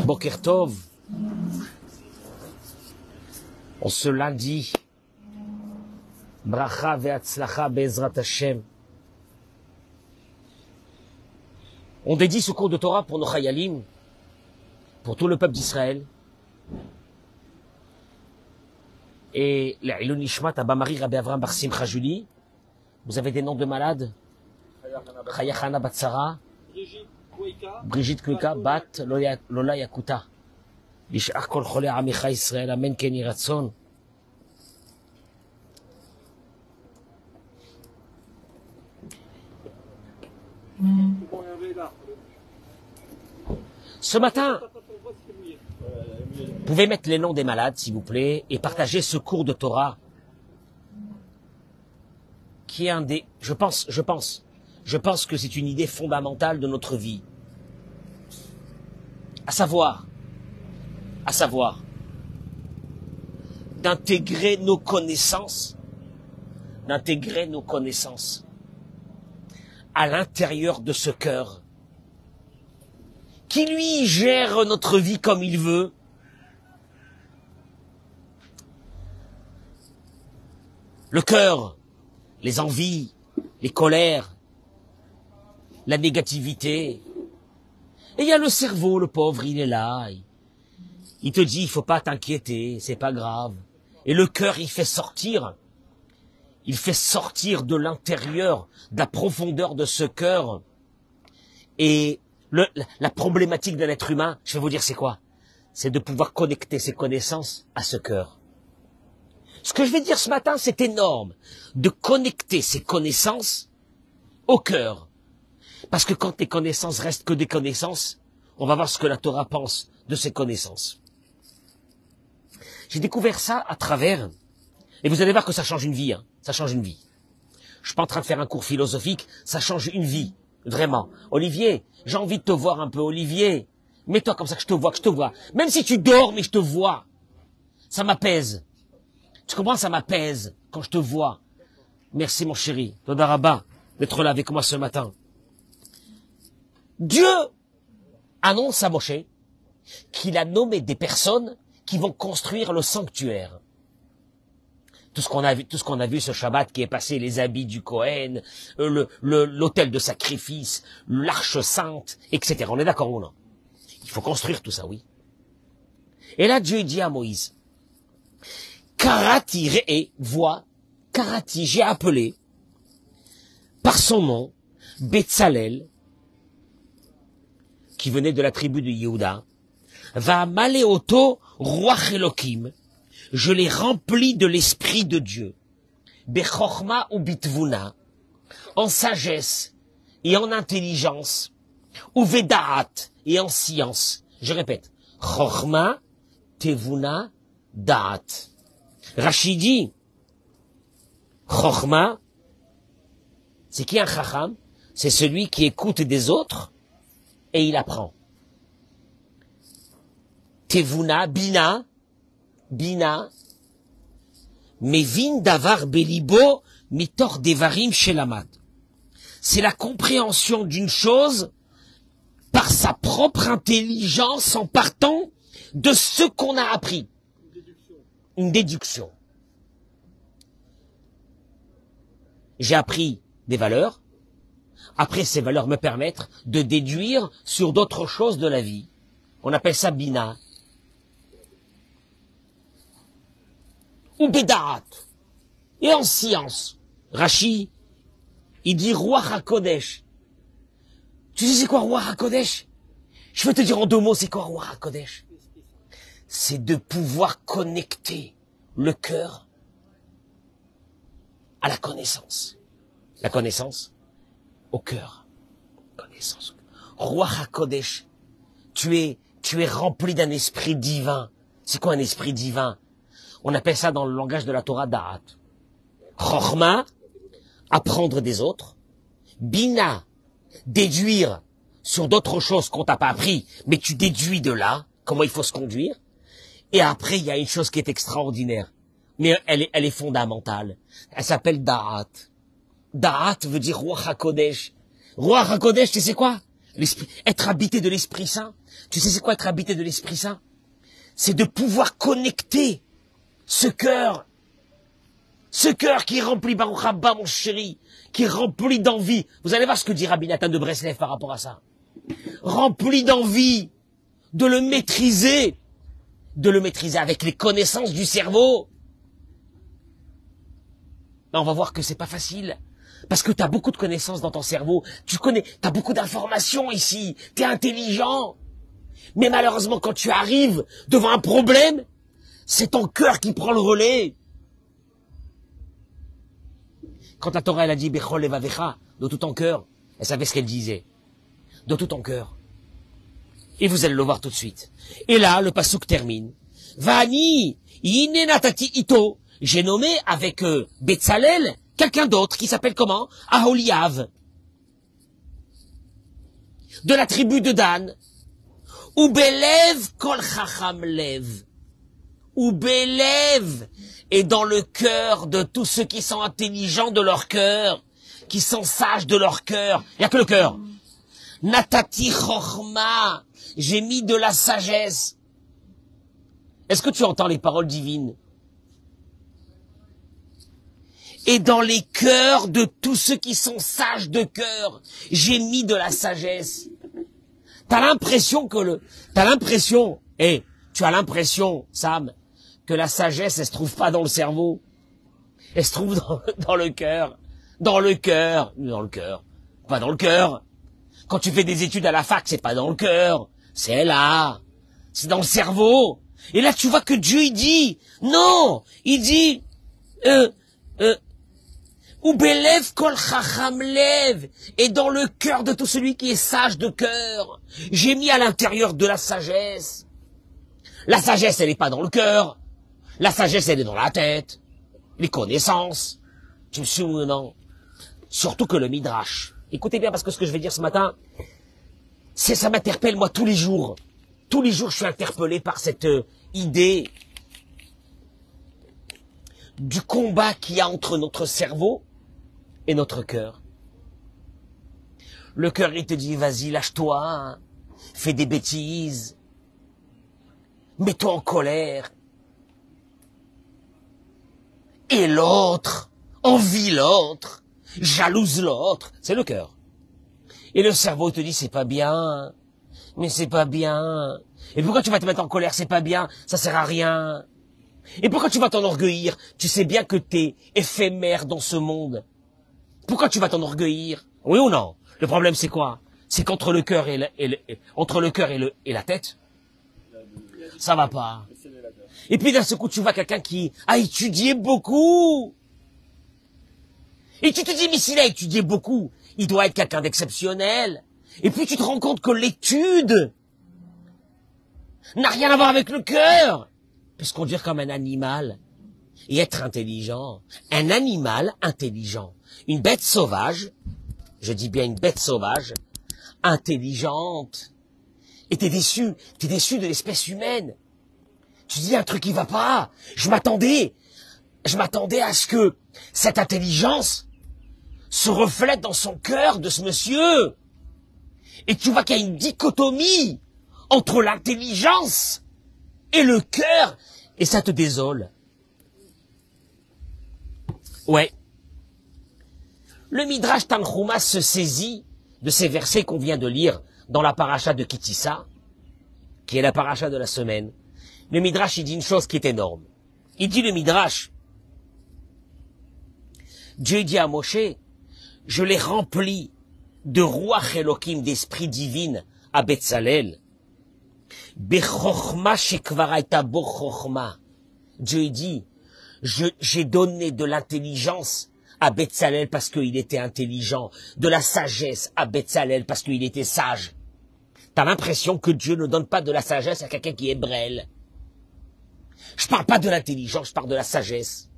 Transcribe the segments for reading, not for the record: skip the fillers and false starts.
Boker Tov, en ce lundi, Bracha ve'atzlacha be'ezrat Hashem. On dédie ce cours de Torah pour nos chayalim, pour tout le peuple d'Israël. Et l'Ilun Nishmat Abamari Rabbi Avram Bar Simcha Julie. Vous avez des noms de malades? Chaya Chana Batsara, Brigitte Kuika, Bat Lola Yakuta. Bishar Kol Chole Amicha Israël, Amen Ken Yhi Ratzon. Ce matin, vous pouvez mettre les noms des malades, s'il vous plaît, et partager ce cours de Torah, qui est un des, je pense que c'est une idée fondamentale de notre vie. À savoir, d'intégrer nos connaissances à l'intérieur de ce cœur, qui lui gère notre vie comme il veut. Le cœur, les envies, les colères, la négativité. Et il y a le cerveau, le pauvre, il est là. Il te dit, il faut pas t'inquiéter, c'est pas grave. Et le cœur, il fait sortir de l'intérieur, de la profondeur de ce cœur. Et la problématique d'un être humain, je vais vous dire c'est quoi? C'est de pouvoir connecter ses connaissances à ce cœur. Ce que je vais dire ce matin, c'est énorme, de connecter ses connaissances au cœur. Parce que quand tes connaissances restent que des connaissances, on va voir ce que la Torah pense de ces connaissances. J'ai découvert ça à travers, et vous allez voir que ça change une vie, hein, ça change une vie. Je suis pas en train de faire un cours philosophique, ça change une vie, vraiment. Olivier, j'ai envie de te voir un peu, Olivier. Mets-toi comme ça que je te vois. Même si tu dors, mais je te vois. Ça m'apaise. Tu comprends, ça m'apaise quand je te vois. Merci mon chéri, Toda Rabba, d'être là avec moi ce matin. Dieu annonce à Moshe qu'il a nommé des personnes qui vont construire le sanctuaire. Tout ce qu'on a vu ce Shabbat qui est passé, les habits du Kohen, l'autel de sacrifice, l'arche sainte, etc. On est d'accord ou non? Il faut construire tout ça, oui. Et là, Dieu dit à Moïse, Karati Re'e, voix, Karati, j'ai appelé, par son nom, Betzalel, qui venait de la tribu de Yehuda, va Maléoto, roi Elohim, je l'ai rempli de l'esprit de Dieu, Bechorma ou Bitvuna, en sagesse et en intelligence, ou Vedaat et en science. Je répète, Chorma, Tevuna, Daat. Rashi dit, Chorma, c'est qui un Chacham? C'est celui qui écoute des autres et il apprend. Tevuna, Bina, Mevin davar belibo mitor devarim shelamat. C'est la compréhension d'une chose par sa propre intelligence en partant de ce qu'on a appris. Une déduction. J'ai appris des valeurs. Après, ces valeurs me permettent de déduire sur d'autres choses de la vie. On appelle ça bina. Ou Bédaat. Et en science, Rashi, il dit Ruach HaKodesh. Tu sais c'est quoi Ruach HaKodesh? Je vais te dire en 2 mots c'est quoi Ruach HaKodesh. C'est de pouvoir connecter le cœur à la connaissance. La connaissance au cœur. Connaissance. Ruach HaKodesh. Tu es rempli d'un esprit divin. C'est quoi un esprit divin? On appelle ça dans le langage de la Torah Da'at. Chorma, apprendre des autres. Bina, déduire sur d'autres choses qu'on t'a pas appris, mais tu déduis de là comment il faut se conduire. Et après, il y a une chose qui est extraordinaire, mais elle est fondamentale. Elle s'appelle Da'at. Da'at veut dire Ruach HaKodesh. Ruach HaKodesh, tu sais quoi? Être habité de l'Esprit Saint. Tu sais c'est quoi être habité de l'Esprit Saint? C'est de pouvoir connecter ce cœur qui est rempli, Baruch Haba, mon chéri, qui est rempli d'envie. Vous allez voir ce que dit Rabbi Nathan de Breslev par rapport à ça. Rempli d'envie de le maîtriser avec les connaissances du cerveau. Ben, on va voir que c'est pas facile. Parce que tu as beaucoup de connaissances dans ton cerveau. Tu as beaucoup d'informations ici. Tu es intelligent. Mais malheureusement, quand tu arrives devant un problème, c'est ton cœur qui prend le relais. Quand la Torah, elle a dit, Bechol levavecha, de tout ton cœur, elle savait ce qu'elle disait. De tout ton cœur. Et vous allez le voir tout de suite. Et là, le pasuk termine. Vani, ine natati ito. J'ai nommé avec Betzalel quelqu'un d'autre qui s'appelle comment? Aholiav. De la tribu de Dan. Ubelev kol chacham lev. Ubelev est dans le cœur de tous ceux qui sont intelligents de leur cœur, qui sont sages de leur cœur. Il n'y a que le cœur. Natati chochma. J'ai mis de la sagesse. Est-ce que tu entends les paroles divines? Et dans les cœurs de tous ceux qui sont sages de cœur, j'ai mis de la sagesse. Tu as l'impression, Sam, que la sagesse, elle se trouve pas dans le cerveau. Elle se trouve dans le cœur. Pas dans le cœur. Quand tu fais des études à la fac, c'est pas dans le cœur. C'est là. C'est dans le cerveau. Et là, tu vois que Dieu, il dit, non, il dit, Ubelev kol chacham lev, et dans le cœur de tout celui qui est sage de cœur, j'ai mis à l'intérieur de la sagesse. La sagesse, elle n'est pas dans le cœur. La sagesse, elle est dans la tête. Les connaissances. Tu me suis ou non? Surtout que le Midrash. Écoutez bien, parce que ce que je vais dire ce matin, ça m'interpelle, moi, tous les jours. Tous les jours, je suis interpellé par cette idée du combat qu'il y a entre notre cerveau et notre cœur. Le cœur, il te dit, vas-y, lâche-toi, hein, fais des bêtises, mets-toi en colère. Et l'autre, envie l'autre, jalouse l'autre, c'est le cœur. Et le cerveau te dit, c'est pas bien, mais c'est pas bien. Et pourquoi tu vas te mettre en colère, c'est pas bien, ça sert à rien. Et pourquoi tu vas t'enorgueillir? Tu sais bien que t'es éphémère dans ce monde. Pourquoi tu vas t'enorgueillir? Oui ou non? Le problème, c'est quoi? C'est qu'entre le cœur et la tête, ça va pas. Et puis d'un seul coup, tu vois quelqu'un qui a étudié beaucoup. Et tu te dis, mais s'il a étudié beaucoup, il doit être quelqu'un d'exceptionnel. Et puis tu te rends compte que l'étude n'a rien à voir avec le cœur. Puisqu'on conduire comme un animal et être intelligent. Un animal intelligent. Une bête sauvage, je dis bien une bête sauvage, intelligente. Et t'es déçu de l'espèce humaine. Tu dis un truc qui va pas. Je m'attendais à ce que cette intelligence se reflète dans son cœur de ce monsieur. Et tu vois qu'il y a une dichotomie entre l'intelligence et le cœur, et ça te désole. Ouais. Le Midrash Tanchuma se saisit de ces versets qu'on vient de lire dans la paracha de Kitissa, qui est la paracha de la semaine. Le Midrash, il dit une chose qui est énorme. Il dit le Midrash, Dieu dit à Moshe, je l'ai rempli de Ruach Elohim, d'esprit divine, à Betzalel. Bechorma shekvar hayta bo chorma. Dieu dit, j'ai donné de l'intelligence à Betzalel parce qu'il était intelligent, de la sagesse à Betzalel parce qu'il était sage. T'as l'impression que Dieu ne donne pas de la sagesse à quelqu'un qui est brêle. Je parle pas de l'intelligence, je parle de la sagesse.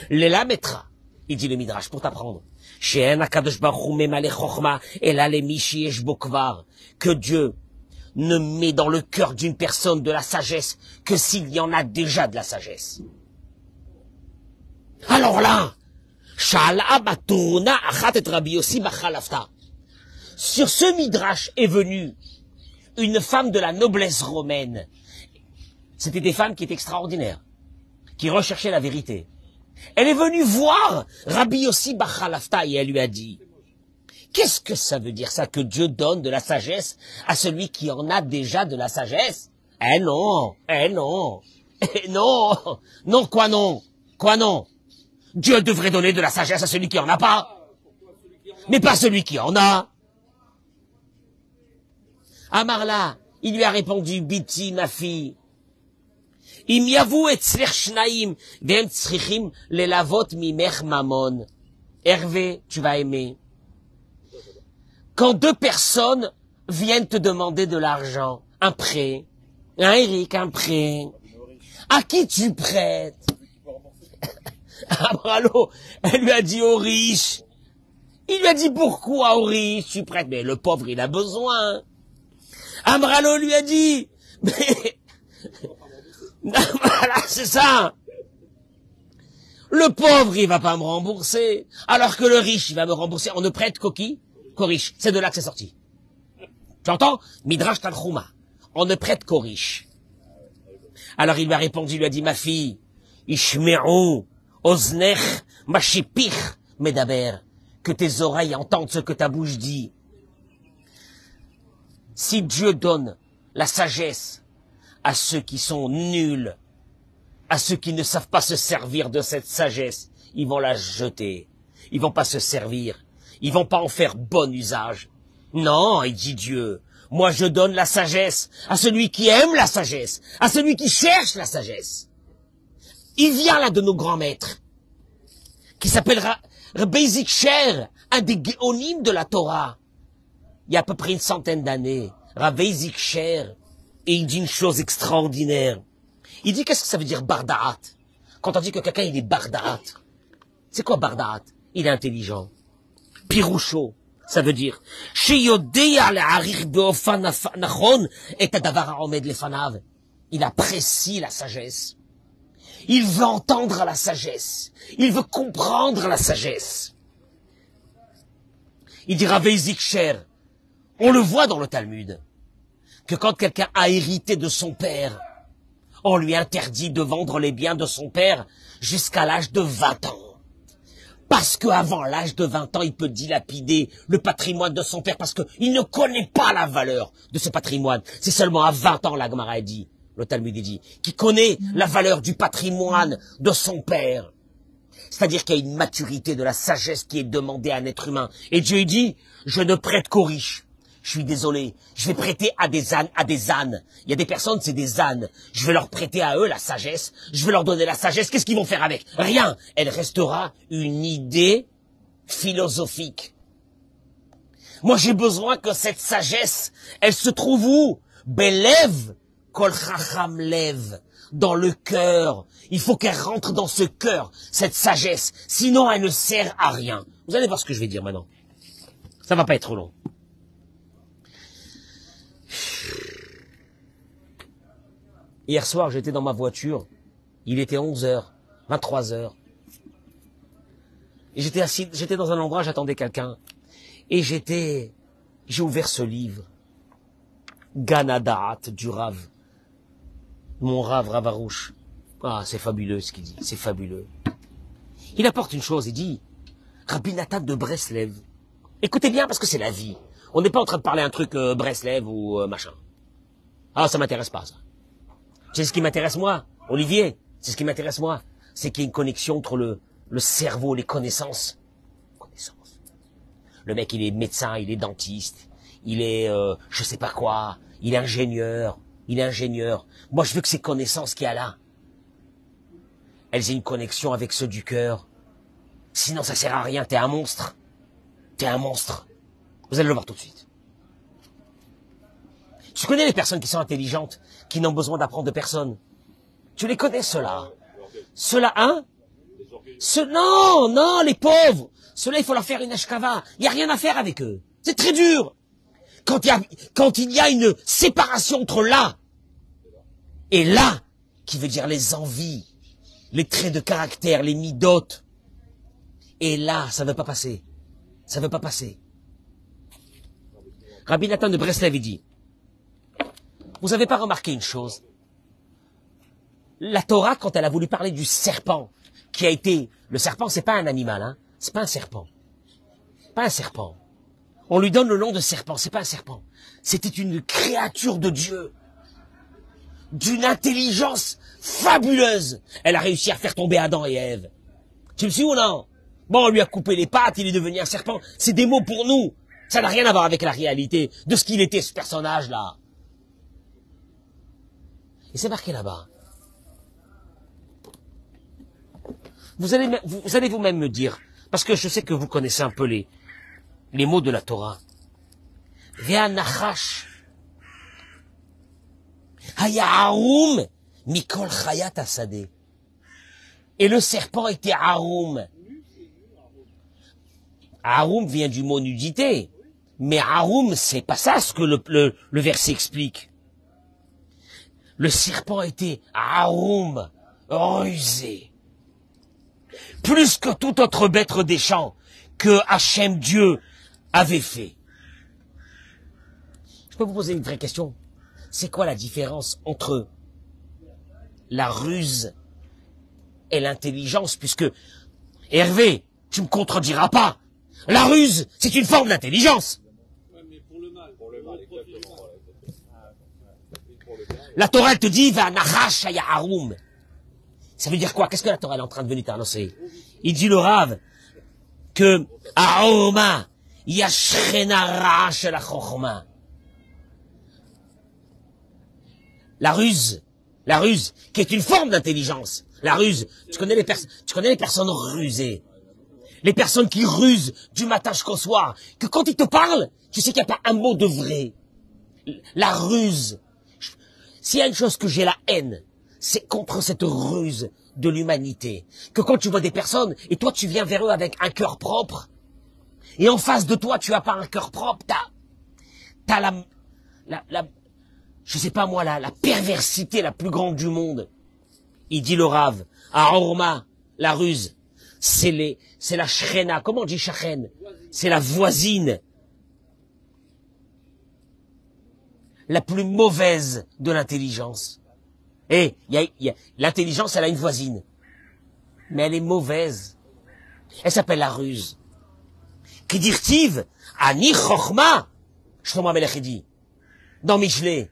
L'éla mettra, il dit le Midrash, pour t'apprendre. Que Dieu ne met dans le cœur d'une personne de la sagesse que s'il y en a déjà de la sagesse. Alors là, Sur ce midrash est venue une femme de la noblesse romaine. C'était des femmes qui étaient extraordinaires, qui recherchaient la vérité. Elle est venue voir Rabbi Yossi bar Chalafta et elle lui a dit, qu'est-ce que ça veut dire ça, que Dieu donne de la sagesse à celui qui en a déjà de la sagesse? Eh non, non, quoi non, Dieu devrait donner de la sagesse à celui qui en a pas, mais pas celui qui en a. Amarla, il lui a répondu, Biti, ma fille, Im yavu etzlech shnaim, v'hem tzrichim lelavot mimech mamon. Hervé, tu vas aimer. Quand deux personnes viennent te demander de l'argent, un prêt, Eric, un prêt, à qui tu prêtes? Abralo, elle lui a dit aux riches. Il lui a dit, pourquoi aux riches tu prêtes? Mais le pauvre, il a besoin. Amralo lui a dit, mais, voilà, c'est ça. Le pauvre, il va pas me rembourser, alors que le riche, il va me rembourser. On ne prête qu'aux riches. C'est de là que c'est sorti. Tu entends? Midrash Tanchuma. On ne prête qu'aux riches. Alors il lui a répondu, il lui a dit, ma fille, Ishme'u, oznech, mashipich, medaber, que tes oreilles entendent ce que ta bouche dit. Si Dieu donne la sagesse à ceux qui sont nuls, à ceux qui ne savent pas se servir de cette sagesse, ils vont la jeter. Ils vont pas se servir. Ils vont pas en faire bon usage. Non, il dit Dieu, moi je donne la sagesse à celui qui aime la sagesse, à celui qui cherche la sagesse. Il vient là de nos grands maîtres, qui s'appellera Rabbi Zikcher, un des géonimes de la Torah. Il y a à peu près une centaine d'années, Rabbi Zikcher, et il dit une chose extraordinaire. Il dit, qu'est-ce que ça veut dire bardaat? Quand on dit que quelqu'un il est bardaat, c'est quoi bardaat? Il est intelligent. Piroucho, ça veut dire il apprécie la sagesse. Il veut entendre la sagesse. Il veut comprendre la sagesse. Il dit Rabbi Zikcher, on le voit dans le Talmud, que quand quelqu'un a hérité de son père, on lui interdit de vendre les biens de son père jusqu'à l'âge de 20 ans. Parce qu'avant l'âge de 20 ans, il peut dilapider le patrimoine de son père parce qu'il ne connaît pas la valeur de ce patrimoine. C'est seulement à 20 ans, la Gemara dit, le Talmud dit, qui connaît la valeur du patrimoine de son père. C'est-à-dire qu'il y a une maturité de la sagesse qui est demandée à un être humain. Et Dieu dit, je ne prête qu'aux riches. Je suis désolé, je vais prêter à des ânes, Il y a des personnes, c'est des ânes. Je vais leur prêter à eux la sagesse. Je vais leur donner la sagesse. Qu'est-ce qu'ils vont faire avec? Rien. Elle restera une idée philosophique. Moi, j'ai besoin que cette sagesse, elle se trouve où? Belev, kol chacham lev. Dans le cœur. Il faut qu'elle rentre dans ce cœur, cette sagesse. Sinon, elle ne sert à rien. Vous allez voir ce que je vais dire maintenant. Ça va pas être long. Hier soir, j'étais dans ma voiture. Il était 11h, 23h. Et j'étais dans un endroit, j'attendais quelqu'un. Et j'ai ouvert ce livre. Ganadaat du Rav. Mon Rav Ravarouche. Ah, c'est fabuleux ce qu'il dit, c'est fabuleux. Il apporte une chose, il dit, Rabbi Nathan de Breslev. Écoutez bien parce que c'est la vie. On n'est pas en train de parler un truc Breslev ou machin. Ah, ça m'intéresse pas, ça. C'est ce qui m'intéresse moi, Olivier. C'est ce qui m'intéresse moi. C'est qu'il y ait une connexion entre le cerveau, les connaissances. Le mec, il est médecin, il est dentiste, il est je sais pas quoi, il est ingénieur. Moi, je veux que ces connaissances qu'il y a là, elles aient une connexion avec ceux du cœur. Sinon, ça sert à rien. T'es un monstre. Vous allez le voir tout de suite. Tu connais les personnes qui sont intelligentes, qui n'ont besoin d'apprendre de personne. Tu les connais, ceux-là. Ceux-là, hein? Non, les pauvres. Ceux-là, il faut leur faire une ashkava. Il n'y a rien à faire avec eux. C'est très dur. Quand il y a une séparation entre là et là, qui veut dire les envies, les traits de caractère, les midotes, et là, ça ne veut pas passer. Rabbi Nathan de Breslev, il dit, vous avez pas remarqué une chose? La Torah, quand elle a voulu parler du serpent, qui a été, le serpent, c'est pas un animal, hein, c'est pas un serpent. Pas un serpent. On lui donne le nom de serpent, c'est pas un serpent. C'était une créature de Dieu. D'une intelligence fabuleuse. Elle a réussi à faire tomber Adam et Ève. Tu me suis ou non? Bon, on lui a coupé les pattes, il est devenu un serpent. C'est des mots pour nous. Ça n'a rien à voir avec la réalité de ce qu'il était, ce personnage-là. Et c'est marqué là-bas. Vous allez vous-même me dire, parce que je sais que vous connaissez un peu les mots de la Torah. Ve'anachash haya mikol chayat asadeh. Et le serpent était haroum. Haroum vient du mot nudité. Mais haroum, c'est pas ça ce que le verset explique. Le serpent était haroum, rusé. Plus que tout autre bête des champs que Hachem Dieu avait fait. Je peux vous poser une vraie question. C'est quoi la différence entre la ruse et l'intelligence, puisque, Hervé, tu me contrediras pas. La ruse, c'est une forme d'intelligence. Mais pour le mal. Exactement. La Torah, elle te dit, va nachash haroum. Ça veut dire quoi? Qu'est-ce que la Torah est en train de venir t'annoncer? Il dit le Rav que Aoma yashrena ra'ash la chokhma. La ruse, qui est une forme d'intelligence. La ruse, tu connais les personnes rusées. Les personnes qui rusent du matin jusqu'au soir, que quand ils te parlent, tu sais qu'il n'y a pas un mot de vrai. La ruse. S'il y a une chose que j'ai la haine, c'est contre cette ruse de l'humanité. Que quand tu vois des personnes, et toi tu viens vers eux avec un cœur propre, et en face de toi tu as pas un cœur propre, t'as je sais pas moi, la perversité la plus grande du monde. Il dit le Rav, à Orma, la ruse, c'est la shrena. Comment on dit shachen? C'est la voisine la plus mauvaise de l'intelligence. Et l'intelligence, elle a une voisine. Mais elle est mauvaise. Elle s'appelle la ruse. Qui dirtive, Ani Chochma, Shlomo Amelech dit, dans Michelet,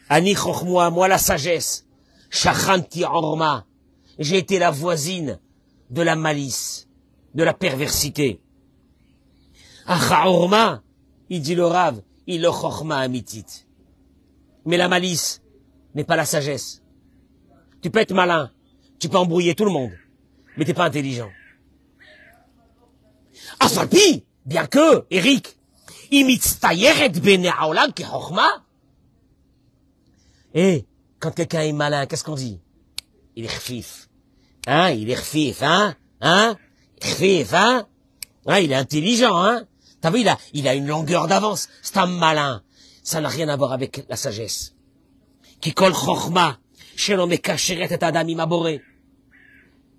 Ani Chochma, moi la sagesse, Shachanti Orma, j'ai été la voisine de la malice, de la perversité. Acha Orma, il dit le Rav, il le Chochma amitit. Mais la malice n'est pas la sagesse. Tu peux être malin, tu peux embrouiller tout le monde, mais t'es pas intelligent. Afalpi, bien que, Eric, imitztayeret bene haolam ki chochma. Et quand quelqu'un est malin, qu'est-ce qu'on dit? Il est khfif. Hein? Il est khfif, hein? Hein? Khfif, hein? Hein? Il est intelligent, hein? T'as vu, il a une longueur d'avance. C'est un malin. Ça n'a rien à voir avec la sagesse. Qui kol chochma, shelo mekasheret et adam im haboré.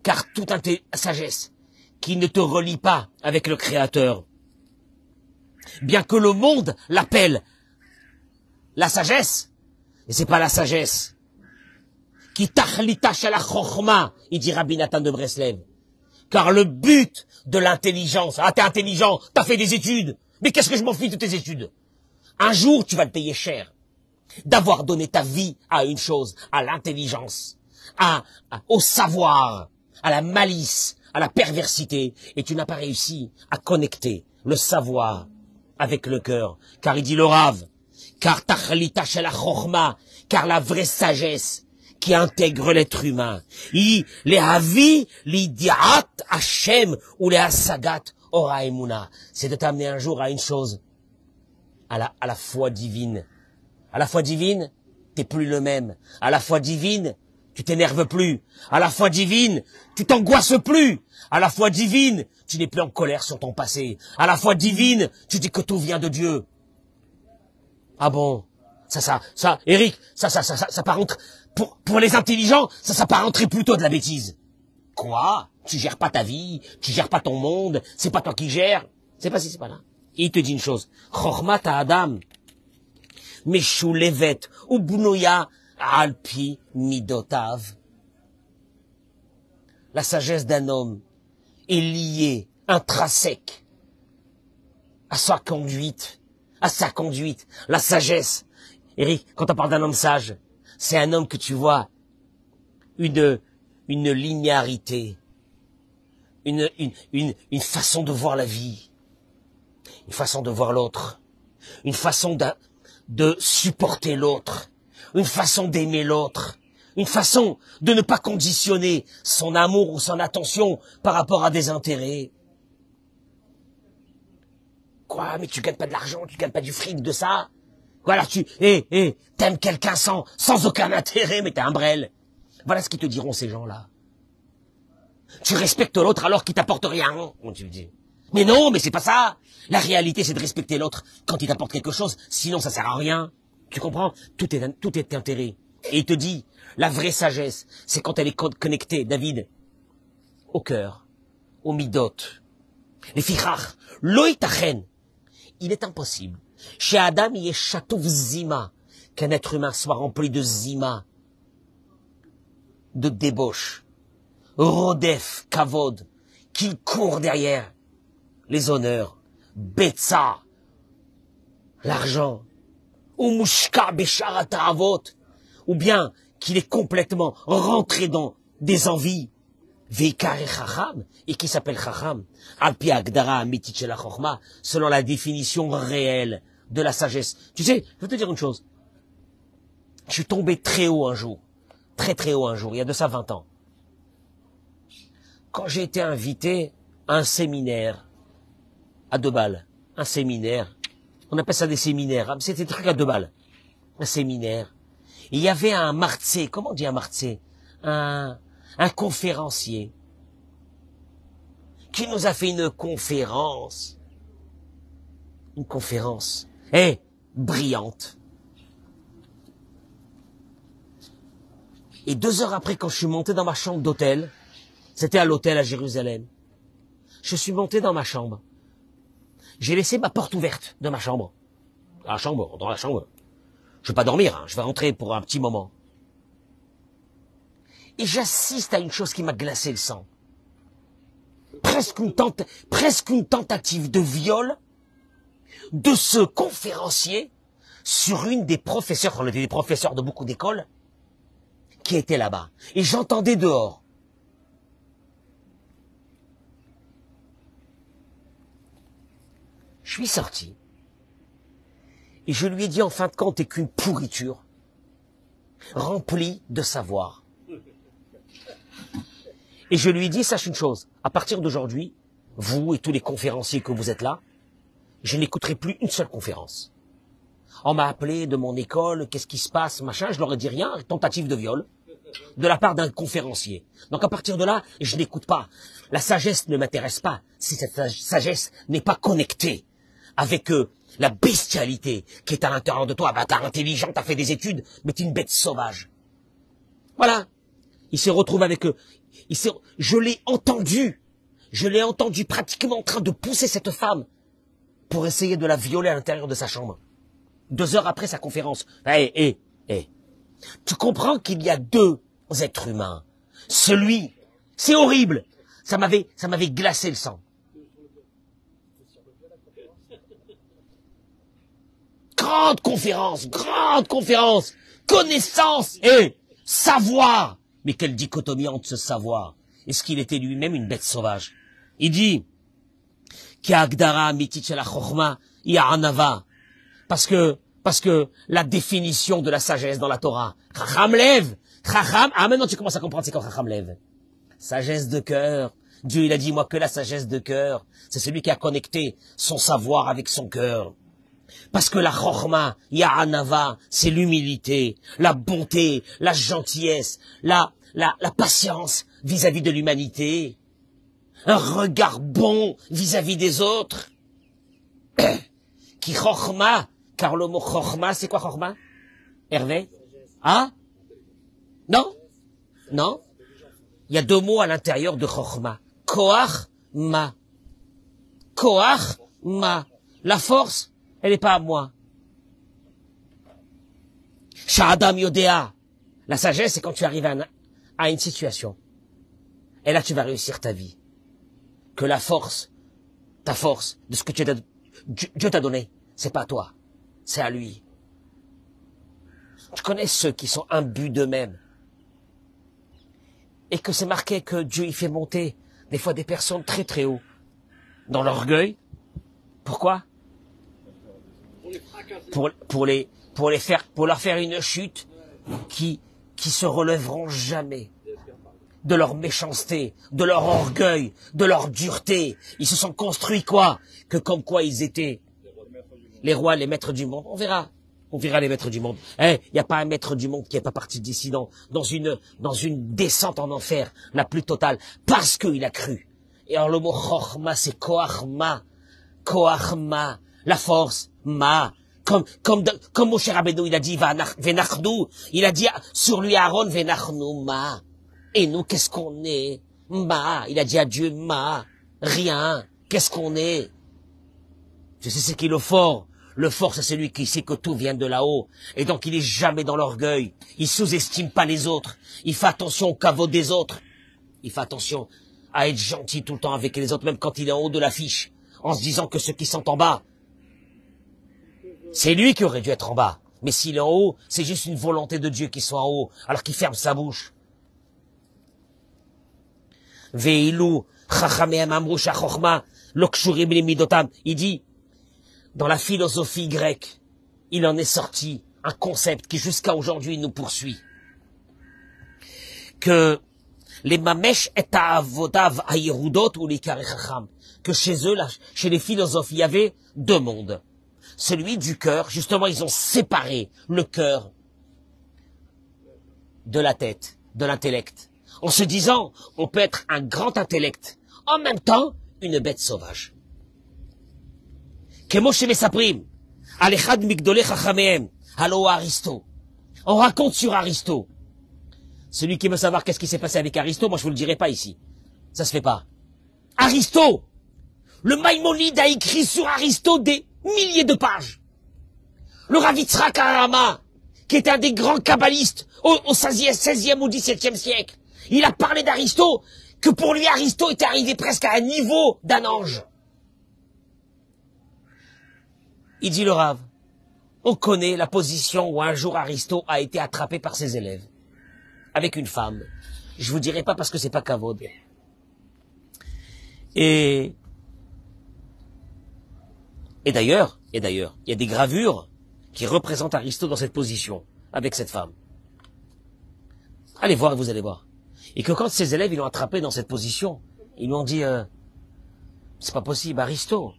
Car toute sagesse qui ne te relie pas avec le Créateur, bien que le monde l'appelle la sagesse, et c'est pas la sagesse. Qui tachlita shel chochma, il dit Rabbi Nathan de Breslev. Car le but de l'intelligence, t'es intelligent, t'as fait des études, mais qu'est-ce que je m'en fiche de tes études? Un jour, tu vas le payer cher. D'avoir donné ta vie à une chose, à l'intelligence, au savoir, à la malice, à la perversité, et tu n'as pas réussi à connecter le savoir avec le cœur. Car il dit le Rav, car tachlita shel chochma, car la vraie sagesse qui intègre l'être humain, les havi, l'idiat Hashem, ou les hasagat ora emuna, c'est de t'amener un jour à une chose, à la foi divine. À la foi divine, t'es plus le même. À la foi divine, tu t'énerves plus. À la foi divine, tu t'angoisses plus. À la foi divine, tu n'es plus en colère sur ton passé. À la foi divine, tu dis que tout vient de Dieu. Ah bon? Eric, ça s'apparente, pour les intelligents, ça s'apparenterait plutôt de la bêtise. Quoi? Tu gères pas ta vie, tu gères pas ton monde, c'est pas toi qui gères. C'est pas si c'est pas là. Et il te dit une chose. Chochmat Adam, meshulevet ubnuya alpi midotav. La sagesse d'un homme est liée, intrinsèque, à sa conduite, La sagesse, Eric, quand on parle d'un homme sage, c'est un homme que tu vois une linéarité, une façon de voir la vie, une façon de voir l'autre, une façon de supporter l'autre, une façon d'aimer l'autre, une façon de ne pas conditionner son amour ou son attention par rapport à des intérêts. Quoi, mais tu gagnes pas de l'argent, tu gagnes pas du fric de ça? Voilà, t'aimes quelqu'un sans aucun intérêt, mais t'es un brel. Voilà ce qu'ils te diront, ces gens-là. Tu respectes l'autre alors qu'il t'apporte rien, comme tu le dis. Mais non, mais c'est pas ça. La réalité, c'est de respecter l'autre quand il t'apporte quelque chose, sinon ça sert à rien. Tu comprends? Tout est intérêt. Et il te dit, la vraie sagesse, c'est quand elle est connectée, David, au cœur, au midot. Les fichach, loïtachen. Il est impossible. Chez Adam, il y a chatouf zima, qu'un être humain soit rempli de zima, de débauche, rodef, kavod, qu'il court derrière les honneurs, betza, l'argent, ou mushka beshara ta'avot, ou bien qu'il est complètement rentré dans des envies, veikare chacham, et qui s'appelle chacham, alpi agdara amitit shel chorma, selon la définition réelle de la sagesse. Tu sais, je veux te dire une chose. Je suis tombé très haut un jour, très haut un jour, il y a de ça 20 ans. Quand j'ai été invité à un séminaire à 2 balles, un séminaire, on appelle ça des séminaires, c'était des trucs à 2 balles, un séminaire. Et il y avait un martse, comment on dit un martse? Un conférencier qui nous a fait une conférence, brillante. Et 2 heures après, quand je suis monté dans ma chambre d'hôtel, c'était à l'hôtel à Jérusalem, je suis monté dans ma chambre. J'ai laissé ma porte ouverte de ma chambre. Dans la chambre. Je vais pas dormir, hein, je vais rentrer pour un petit moment. Et j'assiste à une chose qui m'a glacé le sang. Presque une tentative de viol de ce conférencier sur une des professeurs, on était des professeurs de beaucoup d'écoles, qui était là-bas. Et j'entendais dehors. Je suis sorti. Et je lui ai dit, en fin de compte, t'es qu'une pourriture, remplie de savoir. Et je lui ai dit, sache une chose, à partir d'aujourd'hui, vous et tous les conférenciers que vous êtes là, je n'écouterai plus une seule conférence. On m'a appelé de mon école, qu'est-ce qui se passe, machin, je leur ai dit rien, tentative de viol, de la part d'un conférencier. Donc à partir de là, je n'écoute pas. La sagesse ne m'intéresse pas, si cette sagesse n'est pas connectée avec la bestialité qui est à l'intérieur de toi. Bah, t'es intelligent, t'as fait des études, mais t'es une bête sauvage. Voilà. Il s'est retrouvé avec eux. Je l'ai entendu pratiquement en train de pousser cette femme pour essayer de la violer à l'intérieur de sa chambre. 2 heures après sa conférence. Tu comprends qu'il y a 2 êtres humains. Celui, c'est horrible. Ça m'avait glacé le sang. Grande conférence, connaissance et savoir. Mais quelle dichotomie entre ce savoir. Est-ce qu'il était lui-même une bête sauvage? Il dit, parce que la définition de la sagesse dans la Torah, Chacham lève, maintenant tu commences à comprendre c'est quand Chacham lève. Sagesse de cœur. Dieu, il a dit, moi, que la sagesse de cœur, c'est celui qui a connecté son savoir avec son cœur. Parce que la chorma, ya'anava, c'est l'humilité, la bonté, la gentillesse, la patience vis-à-vis de l'humanité, un regard bon vis-à-vis des autres. Qui chorma, car le mot chorma, c'est quoi chorma? Hervé? Ah? Non? Il y a 2 mots à l'intérieur de chorma. Koach ma. La force, elle n'est pas à moi. Sha'adam Yodea. La sagesse, c'est quand tu arrives à une situation. Et là, tu vas réussir ta vie. Que la force, ta force, de ce que Dieu t'a donné, c'est pas à toi, c'est à lui. Tu connais ceux qui sont imbus d'eux-mêmes. Et que c'est marqué que Dieu y fait monter des fois des personnes très très haut. Dans l'orgueil. Pourquoi? Pour leur faire une chute qui se relèveront jamais. De leur méchanceté, de leur orgueil, de leur dureté. Ils se sont construits quoi? Que comme quoi ils étaient les rois, les maîtres du monde. On verra les maîtres du monde. Il n'y a pas un maître du monde qui n'est pas parti d'ici dans une descente en enfer la plus totale, parce qu'il a cru. Et alors le mot chorma, c'est koachma, la force, ma. Comme Moshe Rabbeinu, il a dit venachnu, il a dit sur lui Aaron venachnu ma. Et nous, qu'est-ce qu'on est? Ma, il a dit à Dieu ma, rien. Qu'est-ce qu'on est? Tu sais ce qui est le fort? Le fort, c'est celui qui sait que tout vient de là-haut. Et donc, il est jamais dans l'orgueil. Il sous-estime pas les autres. Il fait attention au caveau des autres. Il fait attention à être gentil tout le temps avec les autres, même quand il est en haut de l'affiche. En se disant que ceux qui sont en bas, c'est lui qui aurait dû être en bas. Mais s'il est en haut, c'est juste une volonté de Dieu qu'il soit en haut, alors qu'il ferme sa bouche. Veilou, chachamem amru shachokma, lokshurim limidotam. Il dit, dans la philosophie grecque, il en est sorti un concept qui jusqu'à aujourd'hui nous poursuit. Que les mamesh et avodav ayirudot ou les karechacham. Que chez eux, là, chez les philosophes, il y avait deux mondes. Celui du cœur, justement, ils ont séparé le cœur de la tête, de l'intellect. En se disant, on peut être un grand intellect, en même temps, une bête sauvage. Kemoshe Mesaprim, Alechad Migdole Chachamehem, Allo Aristo. On raconte sur Aristo. Celui qui veut savoir qu'est-ce qui s'est passé avec Aristo, moi je vous le dirai pas ici. Ça se fait pas. Aristo! Le Maïmonide a écrit sur Aristo des milliers de pages. Le Rav Yitzhak Harama, qui était un des grands kabbalistes au 16e ou 17e siècle, il a parlé d'Aristo, que pour lui Aristo était arrivé presque à un niveau d'un ange. Il dit le Rav, on connaît la position où un jour Aristo a été attrapé par ses élèves, avec une femme. Je vous dirai pas parce que c'est pas kavod. Et d'ailleurs, il y a des gravures qui représentent Aristo dans cette position, avec cette femme. Allez voir, vous allez voir. Et que quand ses élèves, ils l'ont attrapé dans cette position, ils lui ont dit, c'est pas possible, Aristo.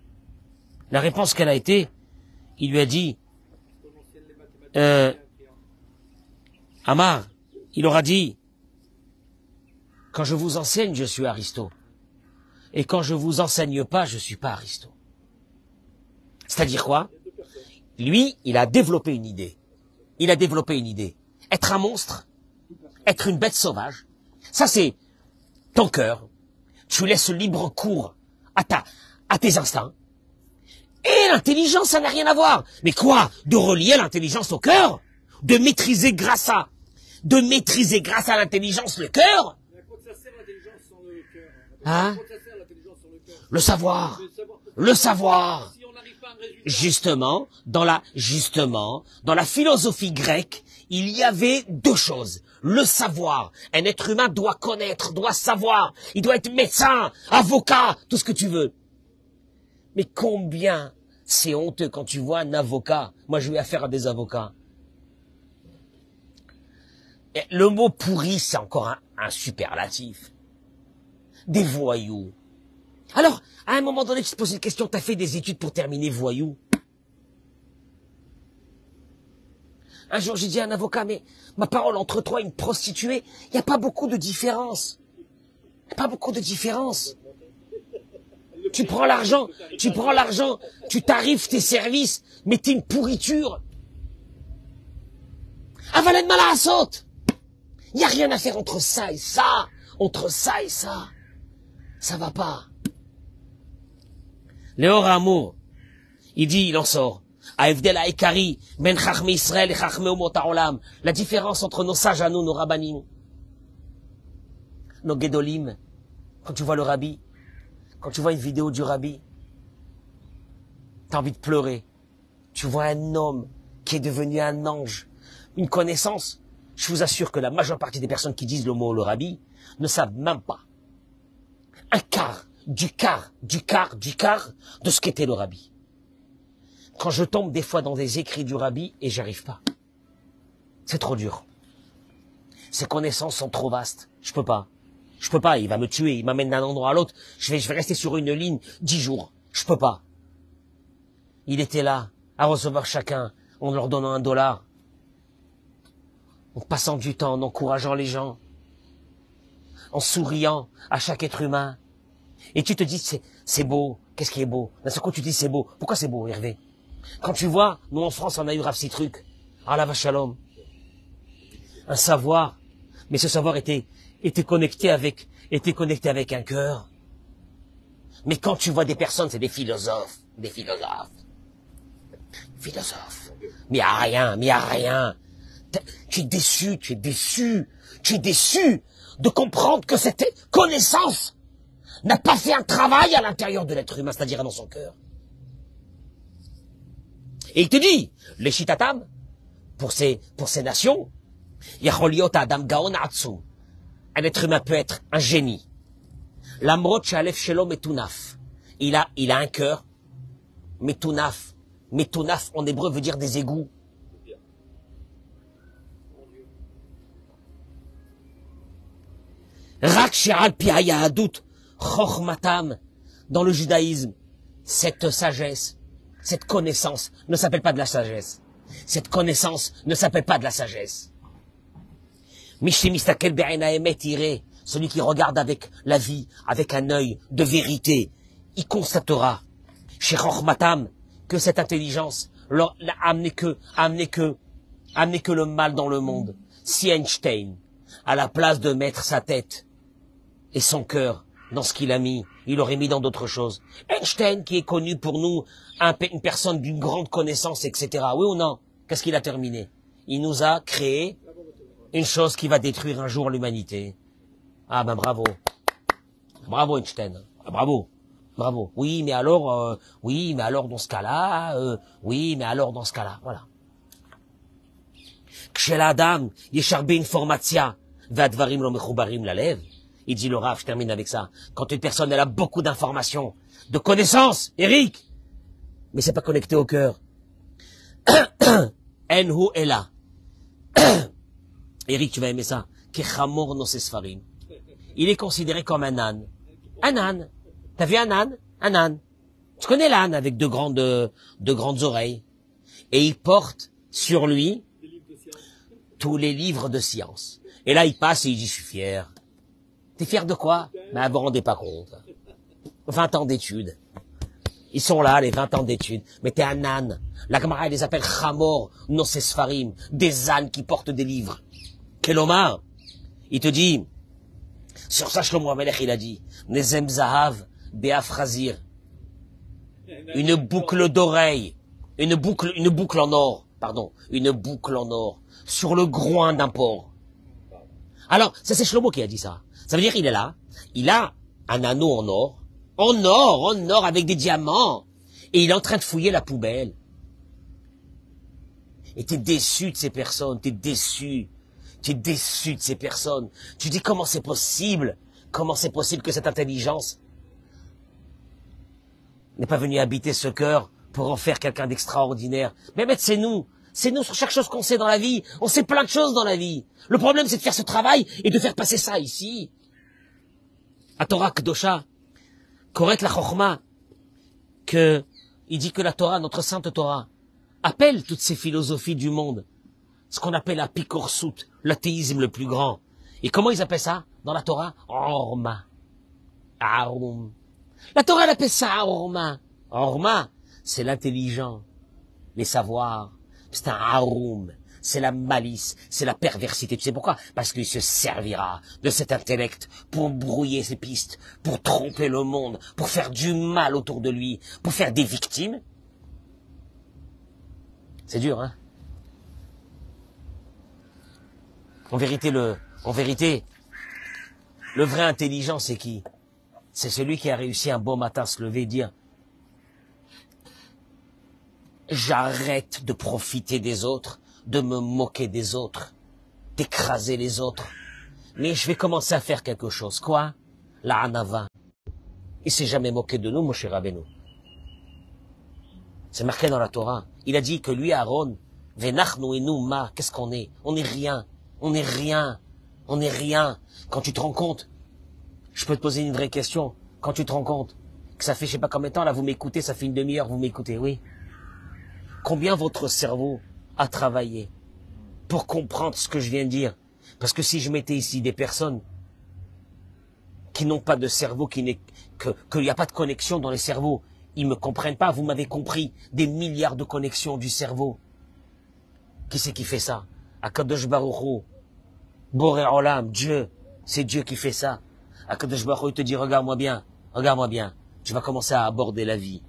La réponse qu'elle a été, il lui a dit, Amar, il aura dit, quand je vous enseigne, je suis Aristo. Et quand je vous enseigne pas, je suis pas Aristo. C'est-à-dire quoi? Lui, il a développé une idée. Être un monstre, être une bête sauvage, ça c'est ton cœur. Tu laisses libre cours à tes instincts. Et l'intelligence, ça n'a rien à voir. Mais quoi? De relier l'intelligence au cœur? De maîtriser grâce à l'intelligence le cœur? Mais à quoi ça sert l'intelligence sans le cœur? Hein? À quoi ça sert l'intelligence sans le cœur? Le savoir. Si on n'arrive pas à un résultat. Justement, dans la philosophie grecque, il y avait deux choses. Le savoir. Un être humain doit connaître, doit savoir. Il doit être médecin, avocat, tout ce que tu veux. Mais combien c'est honteux quand tu vois un avocat. Moi, je vais affaire à des avocats. Et le mot pourri, c'est encore un superlatif. Des voyous. Alors, à un moment donné, tu te poses une question, tu as fait des études pour terminer voyou. Un jour, j'ai dit à un avocat, mais ma parole, entre toi et une prostituée, il n'y a pas beaucoup de différence. Tu prends l'argent, tu tarifes tes services, mais t'es une pourriture. Avalen malasot. Il n'y a rien à faire entre ça et ça. Ça va pas. Léor Amour, il en sort. ההבדל העיקרי בין חכמי ישראל לחכמי אומות העולם, la différence entre nos sages à nous, nos rabbanim, nos gedolim, quand tu vois le rabbi, quand tu vois une vidéo du rabbi, t'as envie de pleurer. Tu vois un homme qui est devenu un ange, une connaissance. Je vous assure que la majeure partie des personnes qui disent le mot le rabbi ne savent même pas un quart du quart de ce qu'était le rabbi. Quand je tombe des fois dans des écrits du rabbi et j'arrive pas. C'est trop dur. Ses connaissances sont trop vastes. Je peux pas. Il va me tuer, il m'amène d'un endroit à l'autre. Je vais rester sur une ligne 10 jours. Je peux pas. Il était là, à recevoir chacun, en leur donnant $1, en passant du temps, en encourageant les gens, en souriant à chaque être humain. Et tu te dis, c'est beau. Qu'est-ce qui est beau? D'un seul coup, tu te dis, c'est beau. Pourquoi c'est beau, Hervé? Quand tu vois, nous en France, on a eu Rav Sitruk, Alav Shalom, un savoir, mais ce savoir était connecté avec un cœur. Mais quand tu vois des personnes, c'est des philosophes. Mais il y a rien. Tu es déçu de comprendre que cette connaissance n'a pas fait un travail à l'intérieur de l'être humain, c'est-à-dire dans son cœur. Et il te dit, les Shitatam, pour ces nations, Yacholiot Adam Gaon Atsu, un être humain peut être un génie. Lamrot Shalef Shelo Metunaf, il a un cœur, Metunaf en hébreu veut dire des égouts. Rak She'al Pi HaYahadut Chochmatam, dans le judaïsme, cette sagesse, cette connaissance ne s'appelle pas de la sagesse. Cette connaissance ne s'appelle pas de la sagesse. Mishimistakel Be'ena Emet Ireh, celui qui regarde avec la vie, avec un œil de vérité, il constatera chez Chochmatam que cette intelligence n'a amené que le mal dans le monde. Si Einstein, à la place de mettre sa tête et son cœur dans ce qu'il a mis, il aurait mis dans d'autres choses. Einstein, qui est connu pour nous, une personne d'une grande connaissance, etc. Oui ou non? Qu'est-ce qu'il a terminé? Il nous a créé une chose qui va détruire un jour l'humanité. Ah ben bravo. Bravo Einstein. Ah, bravo. Oui, mais alors dans ce cas-là, voilà. Ksheladam, Yesharbe Informatia, Vadvarim lo mechubarim lalev. Il dit le Rav, je termine avec ça. Quand une personne, elle a beaucoup d'informations, de connaissances, Eric, mais c'est pas connecté au cœur. Enhu est là. Eric, tu vas aimer ça. Kechamor no sesfarim. Il est considéré comme un âne. Un âne. T'as vu un âne? Un âne. Tu connais l'âne avec de grandes oreilles. Et il porte sur lui tous les livres de science. Et là, il passe et il dit, je suis fier. T'es fier de quoi? Ben, vous vous rendez pas compte. 20 ans d'études. Ils sont là, les 20 ans d'études. Mais t'es un âne. La Gemara, elle les appelle Chamor, Nosesfarim, des ânes qui portent des livres. Kelomar, il te dit, sur ça, Shlomo HaMelech, il a dit, Nezem Zahav, Beafrazir, une boucle d'oreille, une boucle en or, sur le groin d'un porc. Alors, ça c'est Shlomo qui a dit ça. Ça veut dire il est là, il a un anneau en or, avec des diamants, et il est en train de fouiller la poubelle. Et t'es déçu de ces personnes, t'es déçu de ces personnes. Tu dis comment c'est possible que cette intelligence n'est pas venue habiter ce cœur pour en faire quelqu'un d'extraordinaire. Mais c'est nous sur chaque chose qu'on sait dans la vie. On sait plein de choses dans la vie. Le problème, c'est de faire ce travail et de faire passer ça ici. À Torah Kdosha, Koret la Chochma, il dit que la Torah, notre sainte Torah, appelle toutes ces philosophies du monde, ce qu'on appelle la Pikorsut, l'athéisme le plus grand. Et comment ils appellent ça dans la Torah? Orma. Arum. La Torah, elle appelle ça Orma. Orma, c'est l'intelligent, les savoirs. C'est un Arum. C'est la malice, c'est la perversité. Tu sais pourquoi? Parce qu'il se servira de cet intellect pour brouiller ses pistes, pour tromper le monde, pour faire du mal autour de lui, pour faire des victimes. C'est dur, hein? En vérité, le vrai intelligent, c'est qui? C'est celui qui a réussi un beau matin à se lever et dire j'arrête de profiter des autres, de me moquer des autres, d'écraser les autres. Mais je vais commencer à faire quelque chose. Quoi? La anava. Il s'est jamais moqué de nous, Moshe Rabbeinu. C'est marqué dans la Torah. Il a dit que lui, Aaron, Venachnu et nous, ma, qu'est-ce qu'on est? On n'est rien. On n'est rien. On n'est rien. Quand tu te rends compte, je peux te poser une vraie question. Quand tu te rends compte que ça fait je sais pas combien de temps, là, vous m'écoutez, ça fait une demi-heure, vous m'écoutez, oui. Combien votre cerveau a travaillé pour comprendre ce que je viens de dire? Parce que si je mettais ici des personnes qui n'ont pas de cerveau, qu'il n'y a pas de connexion dans les cerveaux, ils me comprennent pas, vous m'avez compris, des milliards de connexions du cerveau. Qui c'est qui fait ça? Akadosh Baruch Hu, Boré Olam, Dieu, c'est Dieu qui fait ça. Akadosh Baruch Hu, il te dit, regarde-moi bien, tu vas commencer à aborder la vie.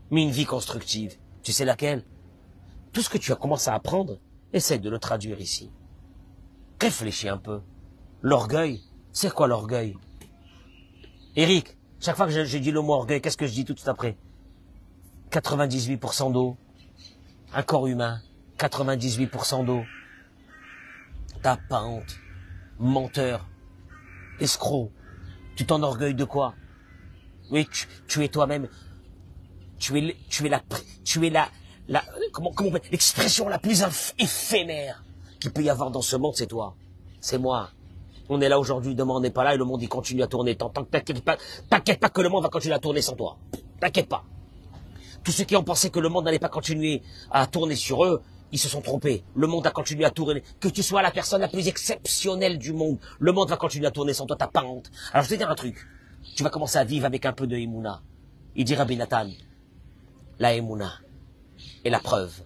Mais une vie constructive, tu sais laquelle? Tout ce que tu as commencé à apprendre, essaie de le traduire ici. Réfléchis un peu. L'orgueil, c'est quoi l'orgueil? Eric, chaque fois que j'ai dit le mot orgueil, qu'est-ce que je dis tout de suite après? 98% d'eau. Un corps humain, 98% d'eau. T'as pas honte. Menteur. Escroc. Tu t'enorgueilles de quoi? Oui, tu es toi-même. Tu es l'expression la plus éphémère qu'il peut y avoir dans ce monde, c'est toi. C'est moi. On est là aujourd'hui, demain on n'est pas là et le monde il continue à tourner. T'inquiète pas que le monde va continuer à tourner sans toi. T'inquiète pas. Tous ceux qui ont pensé que le monde n'allait pas continuer à tourner sur eux, ils se sont trompés. Le monde a continué à tourner. Que tu sois la personne la plus exceptionnelle du monde, le monde va continuer à tourner sans toi, t'as pas honte. Alors je vais te dire un truc. Tu vas commencer à vivre avec un peu de Emouna. Il dit Rabbi Nathan, la Emouna est la preuve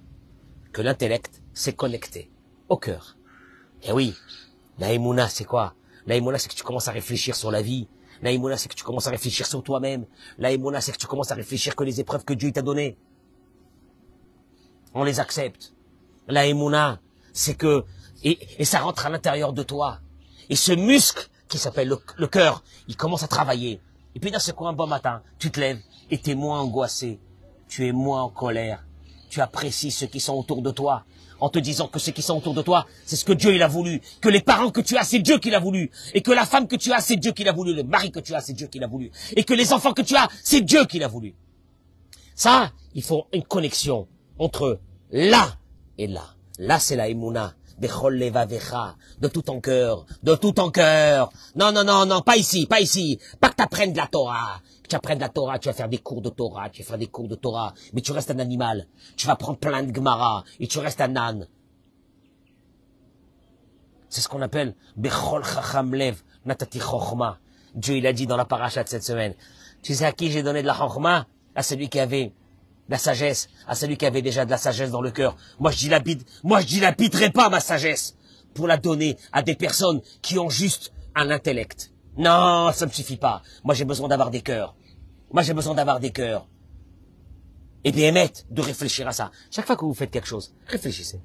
que l'intellect s'est connecté au cœur. Et oui, la Emouna c'est quoi? La Emouna c'est que tu commences à réfléchir sur la vie. La Emouna c'est que tu commences à réfléchir sur toi-même. La Emouna c'est que tu commences à réfléchir que les épreuves que Dieu t'a données, on les accepte. La Emouna c'est que, et ça rentre à l'intérieur de toi. Et ce muscle qui s'appelle le cœur, il commence à travailler. Et puis d'un seul coup, un bon matin, tu te lèves et tu es moins angoissé. Tu es moins en colère. Tu apprécies ceux qui sont autour de toi. En te disant que ceux qui sont autour de toi, c'est ce que Dieu il a voulu. Que les parents que tu as, c'est Dieu qui l'a voulu. Et que la femme que tu as, c'est Dieu qui l'a voulu. Le mari que tu as, c'est Dieu qui l'a voulu. Et que les enfants que tu as, c'est Dieu qui l'a voulu. Ça, il faut une connexion entre là et là. Là, c'est la Emouna. De tout ton cœur, de tout ton cœur. Non, non, non, non, pas ici, pas ici. Pas que tu apprennes de la Torah. Que tu apprennes de la Torah, tu vas faire des cours de Torah, tu vas faire des cours de Torah, mais tu restes un animal. Tu vas prendre plein de Gemara et tu restes un âne. C'est ce qu'on appelle Bechol Chacham Lev Natati Chochma. Dieu, il a dit dans la paracha de cette semaine. Tu sais à qui j'ai donné de la Chochma? À celui qui avait la sagesse, à celui qui avait déjà de la sagesse dans le cœur. Moi, je dilapiderai pas ma sagesse pour la donner à des personnes qui ont juste un intellect. Non, ça me suffit pas. Moi, j'ai besoin d'avoir des cœurs. Moi, j'ai besoin d'avoir des cœurs. Et bien, de réfléchir à ça. Chaque fois que vous faites quelque chose, réfléchissez.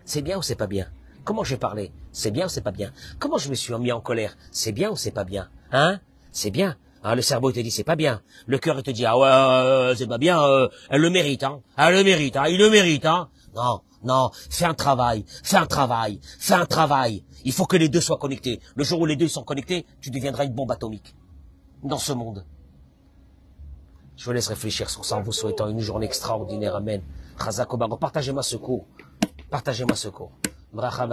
C'est bien ou c'est pas bien? Comment j'ai parlé? C'est bien ou c'est pas bien? Comment je me suis mis en colère? C'est bien ou c'est pas bien? Hein? C'est bien. Ah, le cerveau te dit c'est pas bien. Le cœur il te dit ah ouais c'est pas bien. Elle le mérite hein. Elle le mérite hein. Il le mérite hein. Non non. Fais un travail. Il faut que les deux soient connectés. Le jour où les deux sont connectés, tu deviendras une bombe atomique dans ce monde. Je vous laisse réfléchir sur ça en vous souhaitant une journée extraordinaire. Amen. Chazak Obar. Partagez-moi ce cours. Bracha